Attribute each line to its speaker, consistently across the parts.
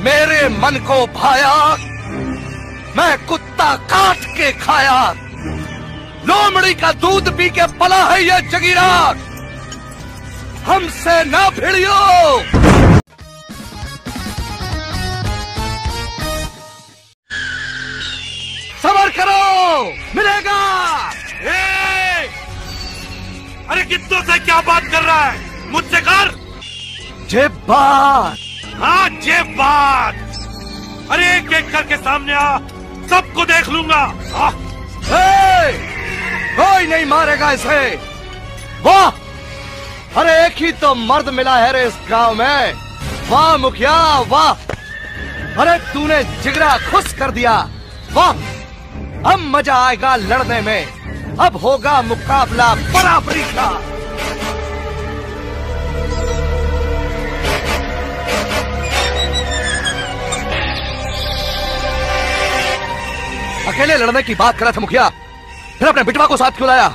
Speaker 1: मेरे मन को भाया, मैं कुत्ता काट के खाया। लोमड़ी का दूध पी के पला है ये जगीरा, हमसे ना भिड़ियो। सबर करो, मिलेगा।
Speaker 2: अरे कित्तों से क्या बात कर रहा है? मुझसे कर।
Speaker 1: जे बात।
Speaker 2: हाँ जे बात। अरे एक एक करके सामने आ, सबको देख लूंगा।
Speaker 1: कोई नहीं मारेगा इसे। वाह, अरे एक ही तो मर्द मिला है रे इस गांव में। वाह मुखिया वाह, अरे तूने जिगरा खुश कर दिया। वाह, अब मजा आएगा लड़ने में। अब होगा मुकाबला बराबरी का। अकेले लड़ने की बात करा था मुखिया, फिर अपने बिटवा को साथ क्यों लाया?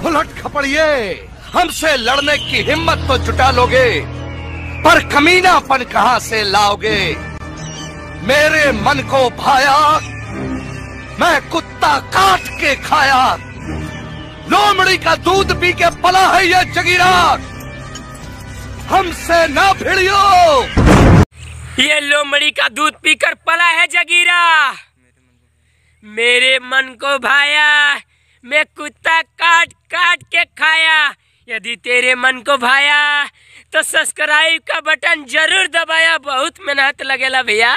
Speaker 1: उलट खपड़िए, हमसे लड़ने की हिम्मत तो जुटा लोगे, पर कमीनापन कहां से लाओगे? मेरे मन को भाया, मैं कुत्ता काट के खाया। लोमड़ी का दूध पी के पला है ये जगीरा, हमसे ना भिड़ियो।
Speaker 3: ये लोमड़ी का दूध पीकर पला है जगीरा, मेरे मन को भाया, मैं कुत्ता काट काट के खाया। यदि तेरे मन को भाया तो सब्सक्राइब का बटन जरूर दबाया, बहुत मेहनत लगेला भैया।